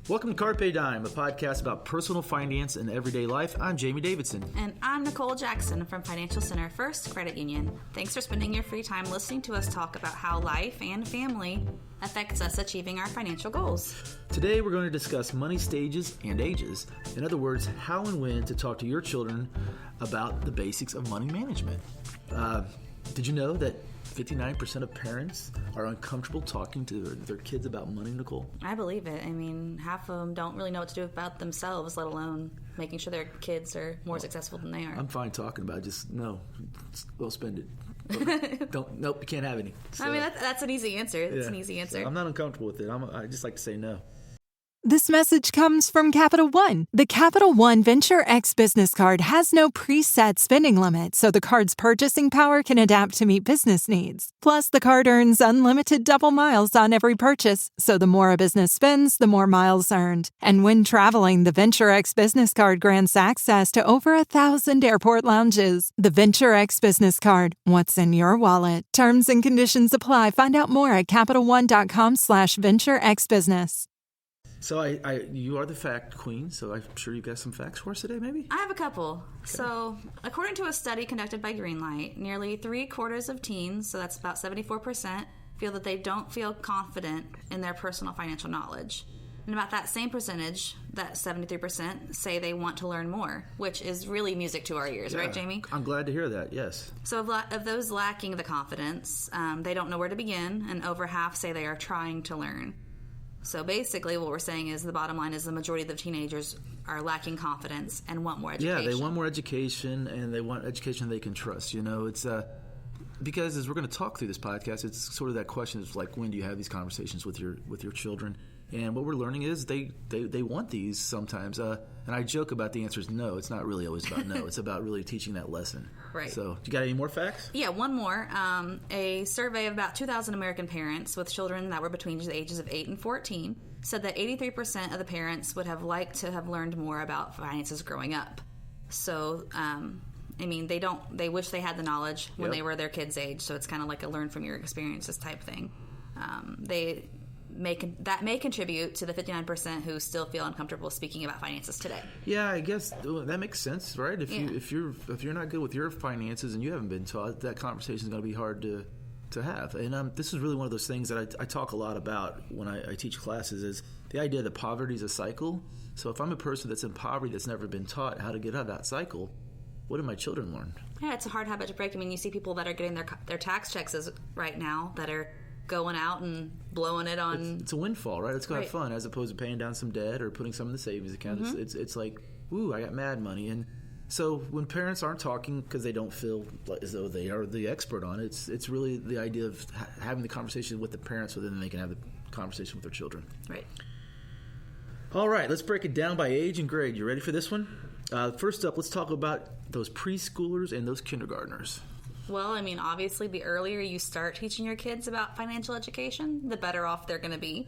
Welcome to Carpe Dime, a podcast about personal finance and everyday life. I'm Jamie Davidson. And I'm Nicole Jackson from Financial Center First Credit Union. Thanks for spending your free time listening to us talk about how life and family affects us achieving our financial goals. Today we're going to discuss money stages and ages. In other words, how and when to talk to your children about the basics of money management. Did you know that 59% of parents are uncomfortable talking to their kids about money, Nicole? I believe it. I mean, half of them don't really know what to do about themselves, let alone making sure their kids are more successful than they are. I'm fine talking about it. Just, no, we'll spend it. Nope, you can't have any. So, I mean, that's an easy answer. That's an easy answer. So I'm not uncomfortable with it. I just like to say no. This message comes from Capital One. The Capital One Venture X business card has no preset spending limit, so the card's purchasing power can adapt to meet business needs. Plus, the card earns unlimited double miles on every purchase, so the more a business spends, the more miles earned. And when traveling, the Venture X business card grants access to over 1,000 airport lounges. The Venture X business card, what's in your wallet? Terms and conditions apply. Find out more at CapitalOne.com/VentureXBusiness. So you are the fact queen, so I'm sure you got some facts for us today, maybe? I have a couple. Okay. So, according to a study conducted by Greenlight, nearly 3/4 of teens, so that's about 74%, feel that they don't feel confident in their personal financial knowledge. And about that same percentage, that 73%, say they want to learn more, which is really music to our ears, right, Jamie? I'm glad to hear that, yes. So of those lacking the confidence, they don't know where to begin, and over half say they are trying to learn. So basically what we're saying is the bottom line is the majority of the teenagers are lacking confidence and want more education. Yeah, they want more education, and they want education they can trust. You know, it's because as we're going to talk through this podcast, it's sort of that question is like, when do you have these conversations with your children? And what we're learning is they want these sometimes. And I joke about the answer is no. It's not really always about no. It's about really teaching that lesson. Right. So, you got any more facts? Yeah, one more. A survey of about 2,000 American parents with children that were between the ages of 8 and 14 said that 83% of the parents would have liked to have learned more about finances growing up. So, I mean, they wish they had the knowledge when they were their kids' age. So it's kind of like a learn from your experiences type thing. That may contribute to the 59% who still feel uncomfortable speaking about finances today. Yeah, I guess that makes sense, right? If you're not good with your finances and you haven't been taught, that conversation is going to be hard to have. And this is really one of those things that I talk a lot about when I teach classes, is the idea that poverty is a cycle. So if I'm a person that's in poverty that's never been taught how to get out of that cycle, what do my children learn? Yeah, it's a hard habit to break. I mean, you see people that are getting their tax checks right now that are going out and blowing it on. It's a windfall, right? It's kind of fun, as opposed to paying down some debt or putting some in the savings account. Mm-hmm. It's like, ooh, I got mad money. And so when parents aren't talking because they don't feel as though they are the expert on it, it's really the idea of having the conversation with the parents so then they can have the conversation with their children. Right. All right, let's break it down by age and grade. You ready for this one? First up, let's talk about those preschoolers and those kindergartners. Well, I mean, obviously, the earlier you start teaching your kids about financial education, the better off they're going to be.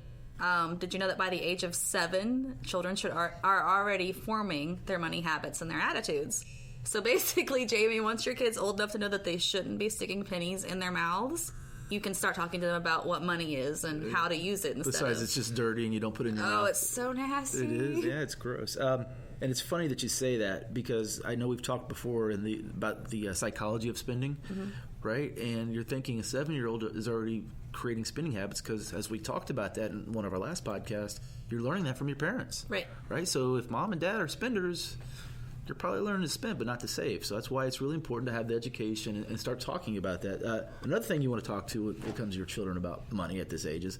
Did you know that by the age of 7, children are already forming their money habits and their attitudes? So basically, Jamie, once your kid's old enough to know that they shouldn't be sticking pennies in their mouths, you can start talking to them about what money is and how to use it instead. Besides, it's just dirty and you don't put it in your mouth. Oh, it's so nasty. It is. Yeah, it's gross. And it's funny that you say that, because I know we've talked before about the psychology of spending, right? And you're thinking a 7-year-old is already creating spending habits because, as we talked about that in one of our last podcasts, you're learning that from your parents. Right. Right? So if mom and dad are spenders, you're probably learning to spend but not to save. So that's why it's really important to have the education and start talking about that. Another thing you want to talk to when it comes to your children about money at this age is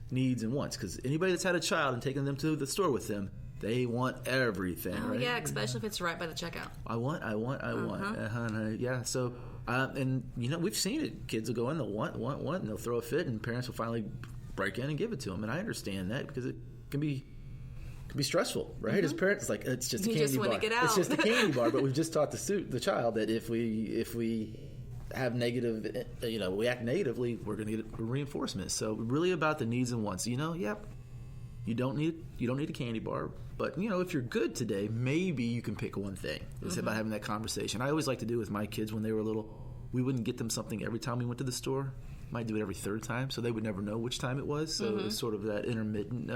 needs and wants, because anybody that's had a child and taken them to the store with them, they want everything, right? Yeah, especially if it's right by the checkout. I want. Yeah, so, and, you know, we've seen it. Kids will go in, they'll want, and they'll throw a fit, and parents will finally break in and give it to them. And I understand that, because it can be stressful, right? As parents, it's like, it's just a candy bar. You just want to get out. It's just a candy bar, but we've just taught the child that if we have negative, we act negatively, we're going to get reinforcement. So really about the needs and wants. You don't need a candy bar, but if you're good today, maybe you can pick one thing. It's about having that conversation. I always like to do with my kids when they were little. We wouldn't get them something every time we went to the store. Might do it every third time, so they would never know which time it was. So it was sort of that intermittent.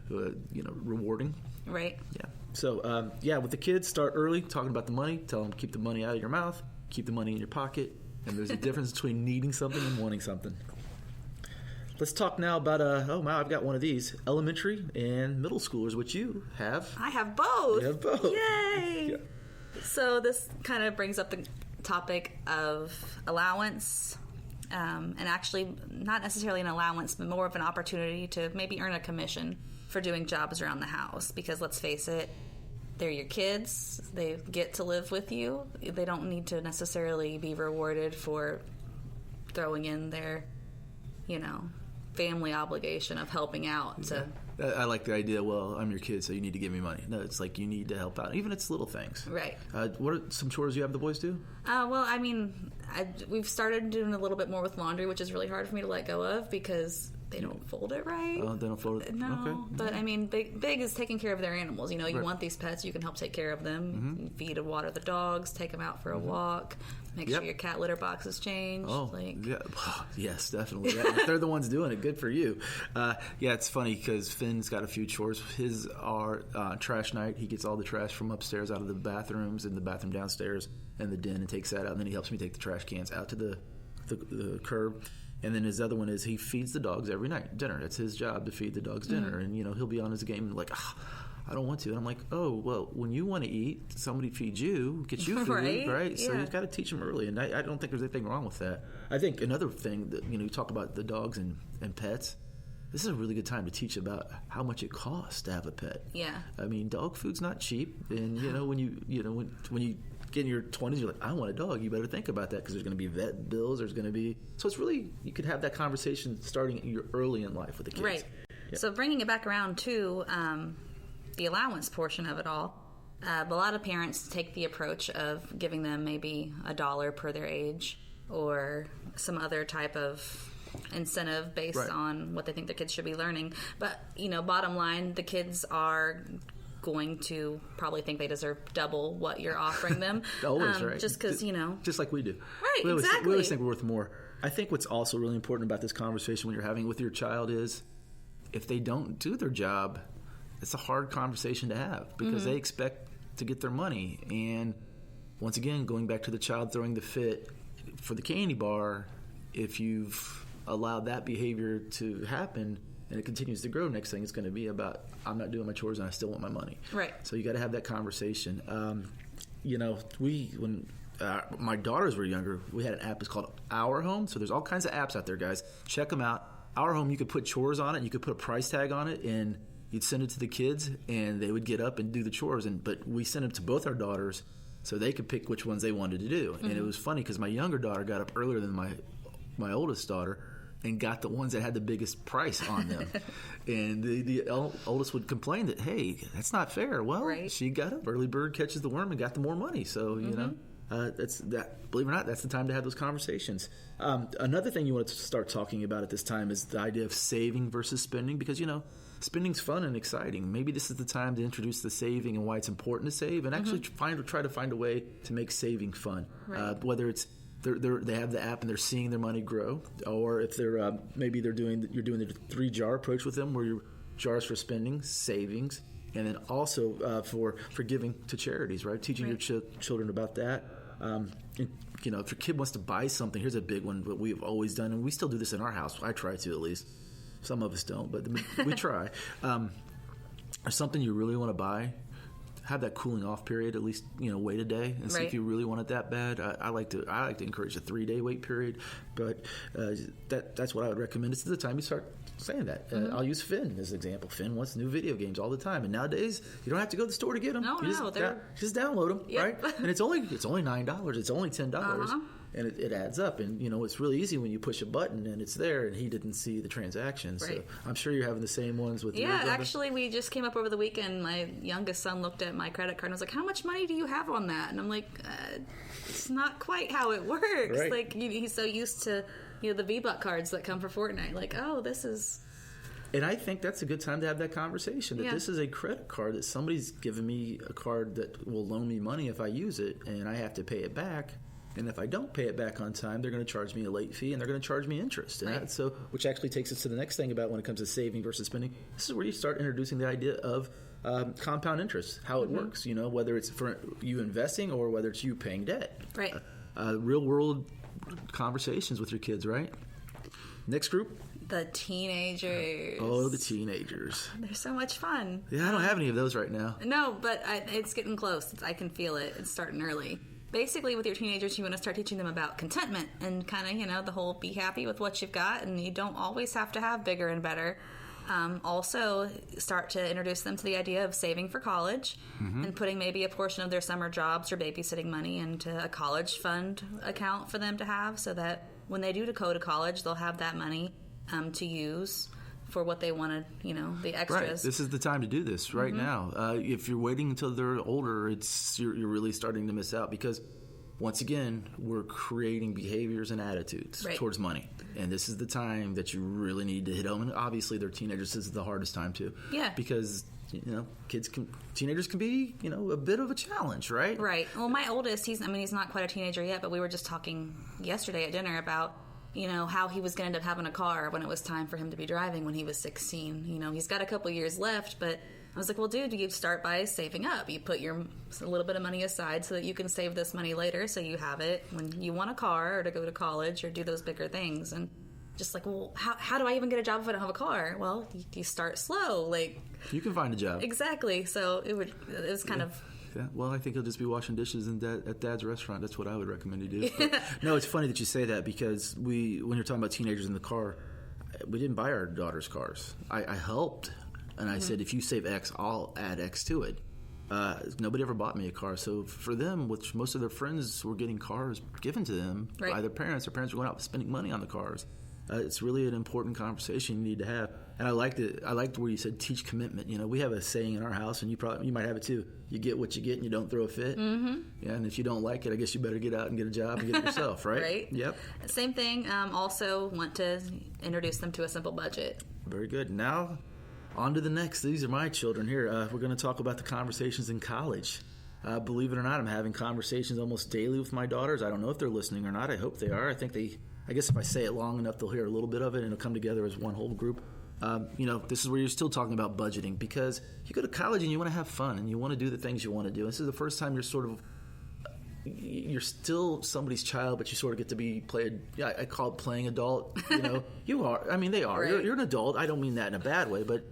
rewarding. Right. Yeah. So, with the kids, start early, talking about the money. Tell them keep the money out of your mouth, keep the money in your pocket. And there's a difference between needing something and wanting something. Let's talk now about, I've got one of these, elementary and middle schoolers, which you have. I have both. You have both. Yay! Yeah. So this kind of brings up the topic of allowance, and actually not necessarily an allowance, but more of an opportunity to maybe earn a commission for doing jobs around the house. Because let's face it, they're your kids. They get to live with you. They don't need to necessarily be rewarded for throwing in their, family obligation of helping out. Yeah. I like the idea, well, I'm your kid, so you need to give me money. No, it's like you need to help out. Even if it's little things. Right. What are some chores you have the boys do? We've started doing a little bit more with laundry, which is really hard for me to let go of because they don't fold it right. Oh, they don't fold it? No. Okay. But big is taking care of their animals. You Right. want these pets, you can help take care of them. You feed and water the dogs, take them out for a walk, make sure your cat litter box is changed. Oh, yeah. Yes, definitely. Yeah, if they're the ones doing it, good for you. It's funny because Finn's got a few chores. His are trash night. He gets all the trash from upstairs out of the bathrooms and the bathroom downstairs and the den and takes that out. And then he helps me take the trash cans out to the curb. And then his other one is he feeds the dogs every night, dinner. It's his job to feed the dogs dinner. And, he'll be on his game and like, I don't want to. And I'm like, oh, well, when you want to eat, somebody feeds you, gets you food, right? So you've got to teach them early. And I don't think there's anything wrong with that. I think another thing that, you talk about the dogs and pets, this is a really good time to teach about how much it costs to have a pet. Yeah. I mean, dog food's not cheap. And, when you get in your 20s, you're like, I want a dog. You better think about that because there's going to be vet bills. There's going to be... So it's really... You could have that conversation starting early in life with the kids. Right. Yeah. So bringing it back around to the allowance portion of it all, a lot of parents take the approach of giving them maybe $1 per their age or some other type of incentive based on what they think their kids should be learning. But, bottom line, the kids are going to probably think they deserve double what you're offering them. Always, right. Just because, Just like we do. Right, exactly. We always think we're worth more. I think what's also really important about this conversation when you're having with your child is if they don't do their job, it's a hard conversation to have because they expect to get their money. And once again, going back to the child throwing the fit for the candy bar, if you've allowed that behavior to happen and it continues to grow, next thing it's going to be about, I'm not doing my chores and I still want my money. Right. So you got to have that conversation. When my daughters were younger, we had an app. It's called Our Home. So there's all kinds of apps out there, guys. Check them out. Our Home, you could put chores on it. And you could put a price tag on it, and you'd send it to the kids, and they would get up and do the chores. But we sent them to both our daughters so they could pick which ones they wanted to do. And it was funny because my younger daughter got up earlier than my oldest daughter and got the ones that had the biggest price on them. And the oldest would complain that, hey, that's not fair. Well, she got up. Early bird catches the worm and got the more money. So, that's that. Believe it or not, that's the time to have those conversations. Another thing you want to start talking about at this time is the idea of saving versus spending because, spending's fun and exciting. Maybe this is the time to introduce the saving and why it's important to save and actually try to find a way to make saving fun. Right. Whether it's they have the app and they're seeing their money grow, or if they're you're doing the 3-jar approach with them, where your jars for spending, savings, and then also for giving to charities, right? Teaching your children about that. If your kid wants to buy something, here's a big one that we've always done, and we still do this in our house. I try to, at least. Some of us don't, but we try. Or something you really want to buy, have that cooling off period, at least, wait a day and see if you really want it that bad. I like to encourage a 3-day wait period, but that's what I would recommend. It's the time you start saying that. I'll use Finn as an example. Finn wants new video games all the time, and nowadays you don't have to go to the store to get them. Just download them, right? And it's only $9. It's only $10. And it adds up. And, it's really easy when you push a button and it's there and he didn't see the transaction. Right. So I'm sure you're having the same ones with your brother. Actually, we just came up over the weekend. My youngest son looked at my credit card and was like, how much money do you have on that? And I'm like, it's not quite how it works. Right. Like, he's so used to, the V-Buck cards that come for Fortnite. Like, oh, this is... And I think that's a good time to have that conversation, that this is a credit card, that somebody's given me a card that will loan me money if I use it, and I have to pay it back. And if I don't pay it back on time, they're going to charge me a late fee and they're going to charge me interest. And Right. so, which actually takes us to the next thing about when it comes to saving versus spending. This is where you start introducing the idea of compound interest, how it works, whether it's for you investing or whether it's you paying debt. Right. Real world conversations with your kids, right? Next group. The teenagers. Oh, the teenagers. They're so much fun. Yeah, I don't have any of those right now. No, but it's getting close. I can feel it. It's starting early. Basically, with your teenagers, you want to start teaching them about contentment and kind of, the whole be happy with what you've got, and you don't always have to have bigger and better. Also, start to introduce them to the idea of saving for college and putting maybe a portion of their summer jobs or babysitting money into a college fund account for them to have, so that when they do go to college, they'll have that money to use for what they wanted, the extras. Right. This is the time to do this right now. If you're waiting until they're older, you're really starting to miss out because, once again, we're creating behaviors and attitudes towards money. And this is the time that you really need to hit home. And obviously, they're teenagers. This is the hardest time, too. Yeah. Because, teenagers can be, a bit of a challenge, right? Right. Well, my oldest, he's not quite a teenager yet, but we were just talking yesterday at dinner about how he was going to end up having a car when it was time for him to be driving when he was 16. He's got a couple years left, but I was like, well, dude, you start by saving up. You put a little bit of money aside so that you can save this money later so you have it when you want a car or to go to college or do those bigger things. And just like, well, how do I even get a job if I don't have a car? Well, you start slow. Like, you can find a job. Exactly. So it was kind of... Yeah, well, I think he'll just be washing dishes at Dad's restaurant. That's what I would recommend he do. But, no, it's funny that you say that because when you're talking about teenagers in the car, we didn't buy our daughters cars. I helped, and I said, if you save X, I'll add X to it. Nobody ever bought me a car. So for them, which most of their friends were getting cars given to them by their parents were going out spending money on the cars. It's really an important conversation you need to have. And I liked where you said teach commitment. We have a saying in our house, and you might have it too. You get what you get, and you don't throw a fit. Mm-hmm. Yeah, and if you don't like it, I guess you better get out and get a job and get it yourself, right? Right. Yep. Same thing. Also, want to introduce them to a simple budget. Very good. Now, on to the next. These are my children here. We're going to talk about the conversations in college. Believe it or not, I'm having conversations almost daily with my daughters. I don't know if they're listening or not. I hope they are. I guess if I say it long enough, they'll hear a little bit of it, and it'll come together as one whole group. This is where you're still talking about budgeting because you go to college and you want to have fun and you want to do the things you want to do. This is the first time you're still somebody's child, but you sort of get to be played. Yeah, I call it playing adult. You are. I mean, they are. Right. You're an adult. I don't mean that in a bad way, but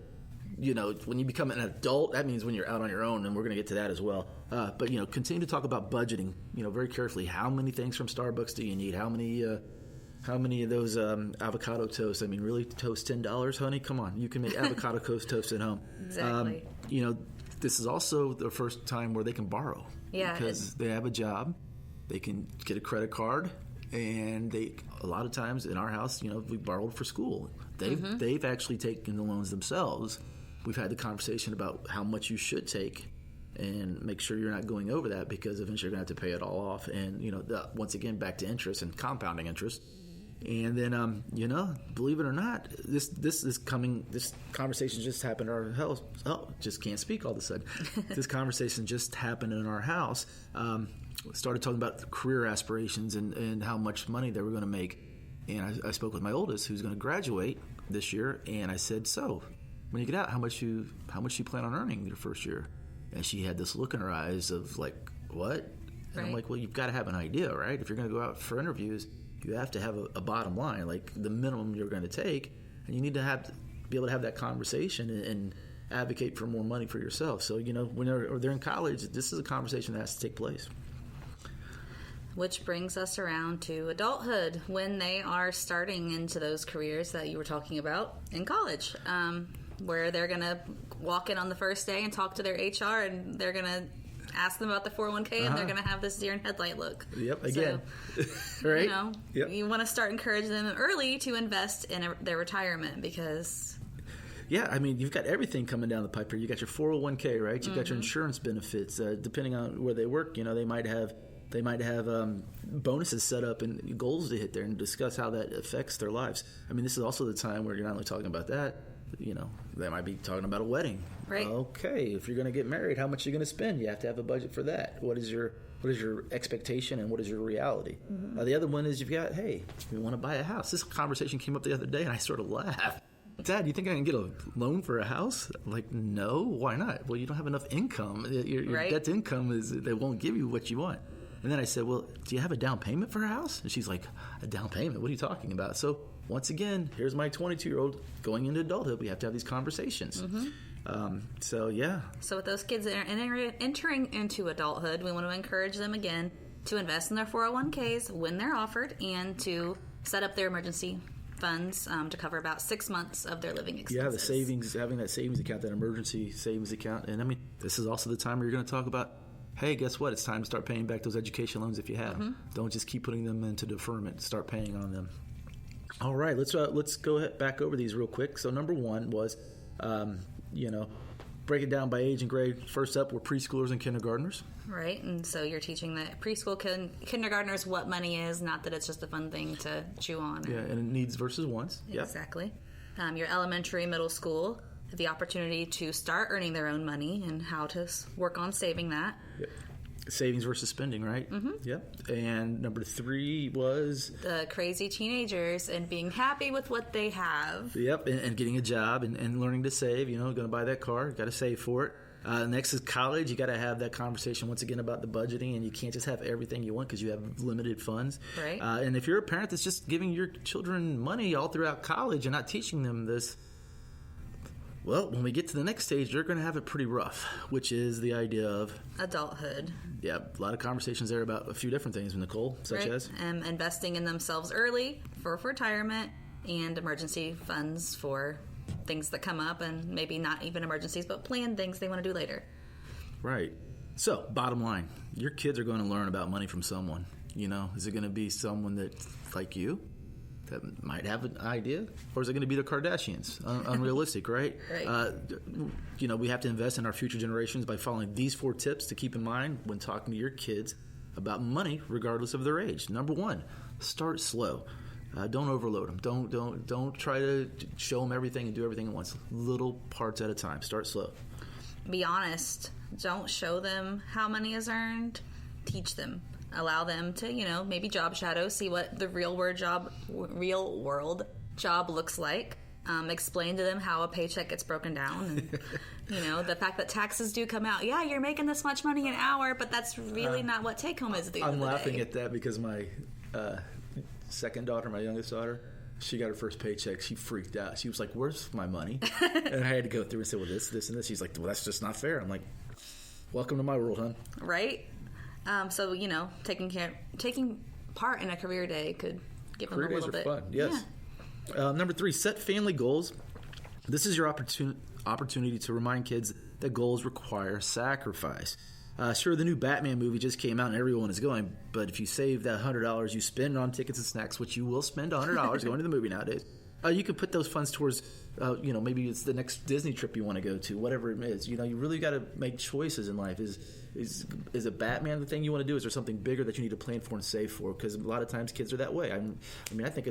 when you become an adult, that means when you're out on your own, and we're going to get to that as well. But continue to talk about budgeting. Very carefully. How many things from Starbucks do you need? How many of those avocado toasts? I mean, really toast $10, honey? Come on, you can make avocado toast at home. Exactly. This is also the first time where they can borrow. Yeah. Because they have a job, they can get a credit card, and a lot of times in our house, we borrowed for school. They've actually taken the loans themselves. We've had the conversation about how much you should take and make sure you're not going over that because eventually you're going to have to pay it all off. And, once again, back to interest and compounding interest. And then, believe it or not, this conversation just happened in our house. Oh, just can't speak all of a sudden. This conversation just happened in our house. Started talking about career aspirations and how much money they were going to make. And I spoke with my oldest, who's going to graduate this year, and I said, so when you get out, how much you plan on earning your first year? And she had this look in her eyes of like, what? And I'm like, well, you've got to have an idea, right? If you're going to go out for interviews, you have to have a bottom line, like the minimum you're going to take, and you need to be able to have that conversation and advocate for more money for yourself. So, when they're in college, this is a conversation that has to take place. Which brings us around to adulthood, when they are starting into those careers that you were talking about in college, where they're going to walk in on the first day and talk to their HR, and they're going to ask them about the 401k, and they're going to have this deer in headlight look. Yep, again. So, right? Yep. You want to start encouraging them early to invest in their retirement because... Yeah, I mean, you've got everything coming down the pipe here. You got your 401k, right? You've got your insurance benefits. Depending on where they work, they might have bonuses set up and goals to hit there and discuss how that affects their lives. I mean, this is also the time where you're not only talking about that, they might be talking about a wedding. Right. Okay, if you're going to get married, how much are you going to spend? You have to have a budget for that. What is your What is your expectation and what is your reality? The other one is you've got, hey, we want to buy a house. This conversation came up the other day, and I sort of laughed. Dad, you think I can get a loan for a house? I'm like, no, why not? Well, you don't have enough income. Your debt to income is they won't give you what you want. And then I said, well, do you have a down payment for a house? And she's like, a down payment? What are you talking about? So once again, here's my 22-year-old going into adulthood. We have to have these conversations. So with those kids entering into adulthood, we want to encourage them again to invest in their 401ks when they're offered and to set up their emergency funds to cover about 6 months of their living expenses. Yeah, the savings, having that savings account, that emergency savings account. And I mean, this is also the time where you're going to talk about, hey, guess what? It's time to start paying back those education loans if you have them. Don't just keep putting them into deferment. Start paying on them. All right, let's go back over these real quick. So number one was, break it down by age and grade. First up were preschoolers and kindergartners. Right, and so you're teaching the preschool kindergartners what money is, not that it's just a fun thing to chew on. Yeah, and needs versus wants. Exactly. Your elementary, middle school have the opportunity to start earning their own money and how to work on saving that. Yep. Savings versus spending, right? Yep. And number 3 was the crazy teenagers and being happy with what they have. Yep, and getting a job and learning to save. Going to buy that car, got to save for it. Next is college. You got to have that conversation once again about the budgeting, and you can't just have everything you want because you have limited funds. Right. And if you're a parent that's just giving your children money all throughout college and not teaching them this, well, when we get to the next stage, they're going to have it pretty rough, which is the idea of adulthood. Yeah, a lot of conversations there about a few different things, Nicole, such as investing in themselves early for retirement and emergency funds for things that come up, and maybe not even emergencies, but planned things they want to do later. Right. So, bottom line, your kids are going to learn about money from someone. Is it going to be someone that's like you that might have an idea, or is it going to be the Kardashians? Unrealistic, right? Right. We have to invest in our future generations by following these 4 tips to keep in mind when talking to your kids about money, regardless of their age. Number 1, start slow. Don't overload them. Don't try to show them everything and do everything at once. Little parts at a time. Start slow. Be honest. Don't show them how money is earned. Teach them. Allow them to, maybe job shadow, see what the real world job looks like. Explain to them how a paycheck gets broken down. And, the fact that taxes do come out. Yeah, you're making this much money an hour, but that's really not what take home is at the end of the day. I'm laughing at that because my second daughter, my youngest daughter, she got her first paycheck. She freaked out. She was like, where's my money? And I had to go through and say, well, this, and this. She's like, well, that's just not fair. I'm like, welcome to my world, hon. Right? So, taking part in a career day could give them a little bit. Career days are fun, yes. Yeah. Number 3, set family goals. This is your opportunity to remind kids that goals require sacrifice. Sure, the new Batman movie just came out and everyone is going, but if you save that $100 you spend on tickets and snacks, which you will spend $100 going to the movie nowadays, you can put those funds towards, maybe it's the next Disney trip you want to go to, whatever it is. You really got to make choices in life. Is a Batman the thing you want to do? Is there something bigger that you need to plan for and save for? Because a lot of times kids are that way. I think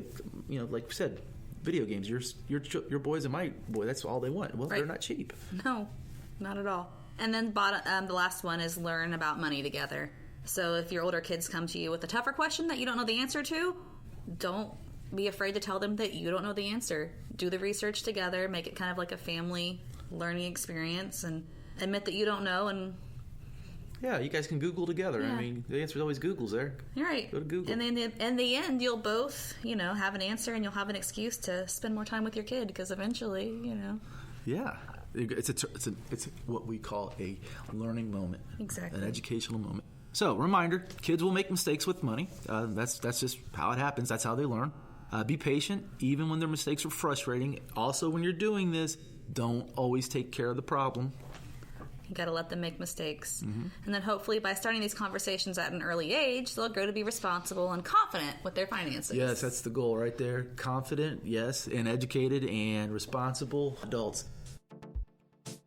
like we said, video games. Your boys and my boy, that's all they want. Well, right. They're not cheap. No, not at all. And then the last one is learn about money together. So if your older kids come to you with a tougher question that you don't know the answer to, don't be afraid to tell them that you don't know the answer. Do the research together, make it kind of like a family learning experience, and admit that you don't know. And yeah, you guys can Google together. Yeah. The answer is always Google's there. You're right. Go to Google. And then in the end, you'll both, have an answer, and you'll have an excuse to spend more time with your kid, because eventually, Yeah. It's what we call a learning moment. Exactly. An educational moment. So, reminder, kids will make mistakes with money. That's just how it happens. That's how they learn. Be patient, even when their mistakes are frustrating. Also, when you're doing this, don't always take care of the problem. You got to let them make mistakes. Mm-hmm. And then hopefully by starting these conversations at an early age, they'll grow to be responsible and confident with their finances. Yes, that's the goal right there. Confident, yes, and educated and responsible adults.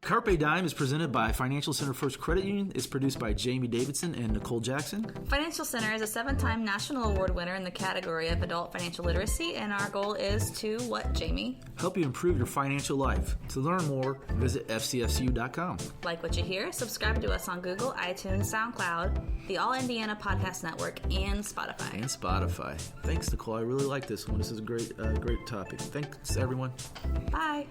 Carpe Dime is presented by Financial Center First Credit Union. It's produced by Jamie Davidson and Nicole Jackson. Financial Center is a 7-time national award winner in the category of adult financial literacy, and our goal is to what, Jamie? Help you improve your financial life. To learn more, visit fcfcu.com. Like what you hear? Subscribe to us on Google, iTunes, SoundCloud, the All Indiana Podcast Network, and Spotify. Thanks, Nicole. I really like this one. This is a great topic. Thanks, everyone. Bye.